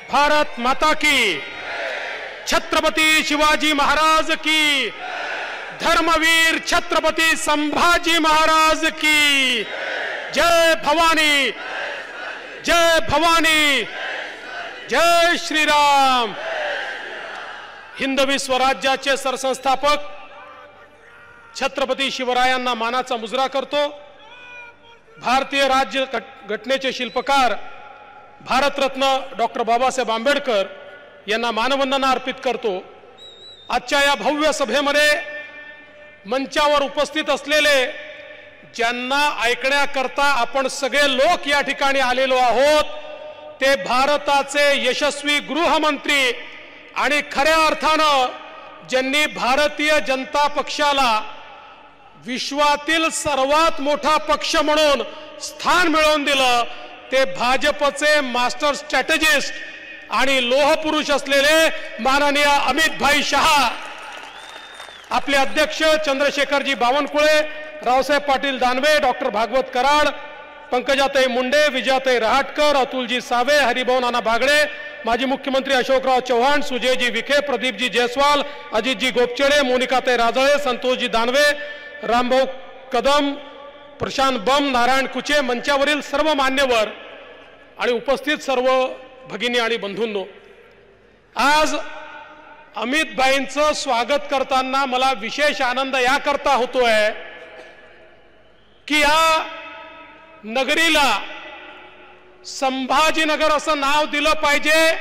भारत माता की, छत्रपति शिवाजी महाराज की, धर्मवीर छत्रपति संभाजी महाराज की। जय भवानी, जय भवानी, जय श्रीराम। हिंदवी स्वराज्याचे सरसंस्थापक छत्रपती शिवरायांना मानाचा मुजरा करतो। भारतीय राज्य घटनेचे शिल्पकार भारतरत्न डॉक्टर बाबासाहेब आंबेडकर यांना मानवंदना अर्पित करतो। आजच्या या भव्य सभेमध्ये मंचावर उपस्थित असलेले ज्यांना ऐकण्याकरता आपण सगळे लोक या ठिकाणी आलेलो आहोत, ते भारताचे यशस्वी गृहमंत्री आणि खऱ्या अर्थानं ज्यांनी भारतीय जनता पक्षाला विश्वातील सर्वात मोठा पक्ष म्हणून स्थान मिळवून दिलं, ते भाजपचे मास्टर स्ट्रॅटेजिस्ट आणि लोहपुरुष असलेले माननीय अमित भाई शहा, आपले अध्यक्ष चंद्रशेखरजी बावनकुळे, रावसाहेब पाटील दानवे, डॉक्टर भागवत कराड, पंकजाताई मुंडे, विजयाताई रहाटकर, अतुलजी सावे, हरिभाऊ नाना बागडे, माजी मुख्यमंत्री अशोकराव चव्हाण, सुजयजी विखे, प्रदीपजी जयस्वाल, अजितजी गोपचेडे, मोनिकाताई राजळे, संतोषजी दानवे, रामभाऊ कदम, प्रशांत बम, नारायण कुचे, मंचावरील सर्व मान्यवर आणि उपस्थित सर्व भगिनी आणि बंधूंनो, आज अमित भाईंचं स्वागत करताना मला विशेष आनंद याकरता होतोय की या नगरीला संभाजीनगर असं नाव दिलं पाहिजे।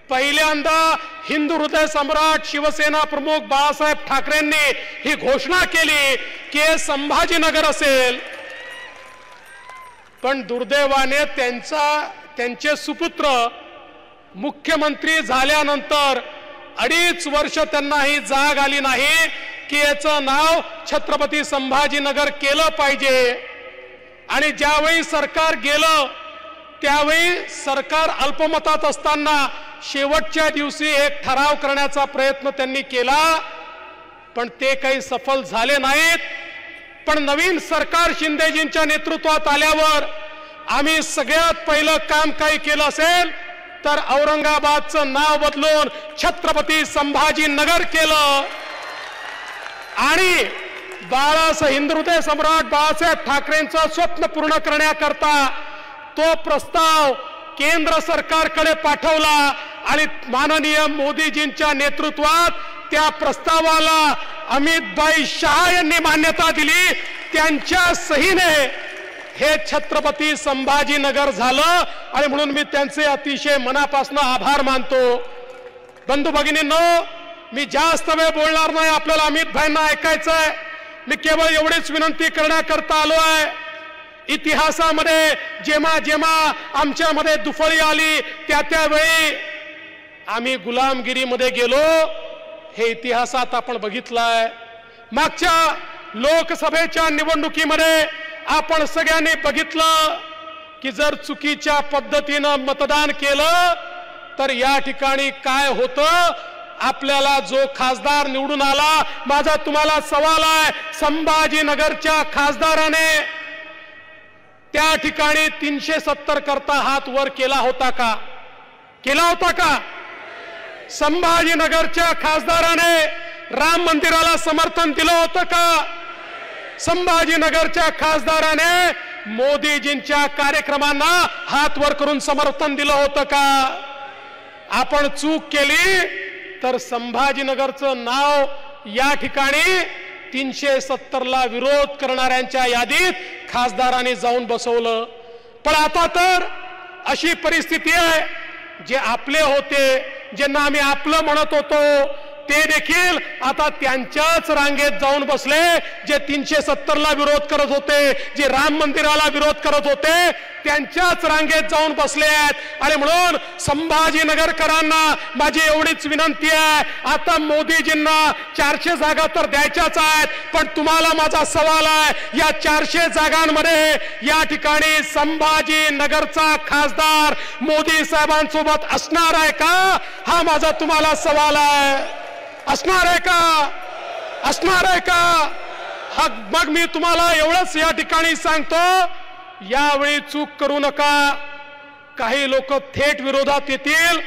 पहिल्यांदा हिंदू हृदय सम्राट शिवसेना प्रमुख बाळासाहेब ठाकरेंनी ही घोषणा केली की हे संभाजीनगर असेल, पण दुर्दैवाने त्यांचे सुपुत्र मुख्यमंत्री झाल्यानंतर 2.5 वर्ष त्यांना ही जाग आली नाही की याचं नाव छत्रपती संभाजीनगर केलं पाहिजे। आणि ज्यावेळी सरकार गेलं त्यावेळी सरकार अल्पमतात असताना शेवटच्या दिवशी एक ठराव करण्याचा प्रयत्न त्यांनी केला, पण ते काही सफल झाले नाहीत। पण नवीन सरकार शिंदेजींच्या नेतृत्वात आल्यावर आम्ही सगळ्यात पहिलं काम काय केलं असेल तर औरंगाबादचं नाव बदलून छत्रपती संभाजीनगर केलं आणि हिंदू हृदय सम्राट बाळासाहेब ठाकरेंचं स्वप्न पूर्ण करण्याकरता तो प्रस्ताव केंद्र सरकारकडे पाठवला आणि माननीय मोदीजींच्या नेतृत्वात त्या प्रस्तावाला अमित भाई शहा यांनी मान्यता दिली। त्यांच्या सहीने हे छत्रपती संभाजीनगर झालं आणि म्हणून मी त्यांचे अतिशय मनापासून आभार मानतो। बंधू भगिनींनो, मी जास्त वेळ बोलणार नाही, आपल्याला अमित भाईंना ऐकायचंय। मी केवळ एवढीच विनंती करण्याकरता आलो आहे, इतिहासामध्ये जेव्हा जेव्हा आमच्यामध्ये दुफळी आली त्यावेळी आम्ही गुलामगिरीमध्ये गेलो, हे इतिहासात आपण बघितलंय। मागच्या लोकसभेच्या निवडणुकीमध्ये आपण सगळ्यांनी बघितलं की जर चुकीच्या पद्धतीनं मतदान केलं तर या ठिकाणी काय होतं। आपल्याला जो खासदार निवडून आला, माझा तुम्हाला सवाल आहे, संभाजीनगरच्या खासदाराने त्या ठिकाणी 370 करता हात वर केला होता का? केला होता का? संभाजीनगरच्या खासदाराने राम मंदिराला समर्थन दिलं होतं का? संभाजीनगरच्या खासदाराने मोदीजींच्या कार्यक्रमांना हात वर करून समर्थन दिलं होतं का? आपण चूक केली तर संभाजीनगरचं नाव या ठिकाणी 370 ला विरोध करणाऱ्यांच्या यादीत खासदारांनी जाऊन बसवलं। पण आता तर अशी परिस्थिती आहे, जे आपले होते, ज्यांना आम्ही आपलं म्हणत होतो, ते देखील आता त्यांच्याच रांगेत जाऊन बसले। जे 370 ला विरोध करत होते, जे राम मंदिराला विरोध करत होते, त्यांच्याच रांगेत जाऊन बसले आहेत। आणि म्हणून संभाजीनगरकरांना माझी एवढीच विनंती आहे, आता मोदीजींना 400 जागा तर द्यायच्याच आहेत, पण तुम्हाला माझा सवाल आहे, या 400 जागांमध्ये या ठिकाणी संभाजीनगरचा खासदार मोदी साहेबांसोबत असणार आहे का? हा माझा तुम्हाला सवाल आहे। असणार आहे का? असणार आहे का? हा मग मी तुम्हाला एवढंच या ठिकाणी सांगतो, यावेळी चूक करू नका। काही लोक थेट विरोधात येतील,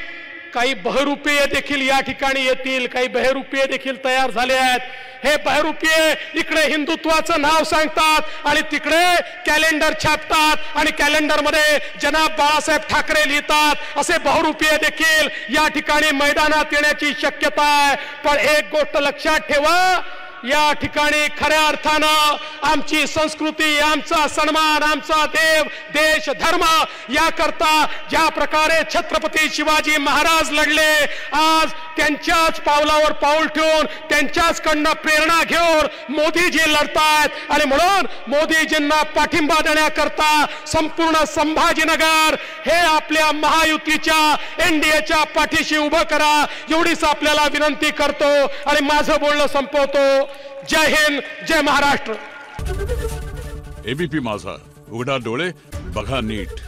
काही बहरूपीय देखील या ठिकाणी येतील, काही बहरूपीय देखील तयार झाले आहेत. हे बहरूपीय इकडे हिंदुत्वाचं नाव सांगतात आणि तिकडे कॅलेंडर छापतात आणि कॅलेंडरमध्ये जनाब बाळासाहेब ठाकरे लिहितात. असे बहरूपीय देखील या ठिकाणी मैदानात येण्याची शक्यता आहे. पण एक गोष्ट लक्षात ठेवा, या ठिकाणी खऱ्या अर्थानं आमची संस्कृती, आमचा सन्मान, आमचा देव, देश, धर्म याकरता ज्या प्रकारे छत्रपती शिवाजी महाराज लढले, आज त्यांच्याच पावलावर पाऊल ठेवून त्यांच्याच कडनं प्रेरणा घेऊन मोदीजी लढतायत. आणि म्हणून मोदीजींना पाठिंबा देण्याकरता संपूर्ण संभाजीनगर हे आपल्या महायुतीच्या एनडीएच्या पाठीशी उभं करा, एवढीच आपल्याला विनंती करतो आणि माझं बोलणं संपवतो. जय हिंद, जय महाराष्ट्र. एबीपी माझा, उघडा डोळे बघा नीट.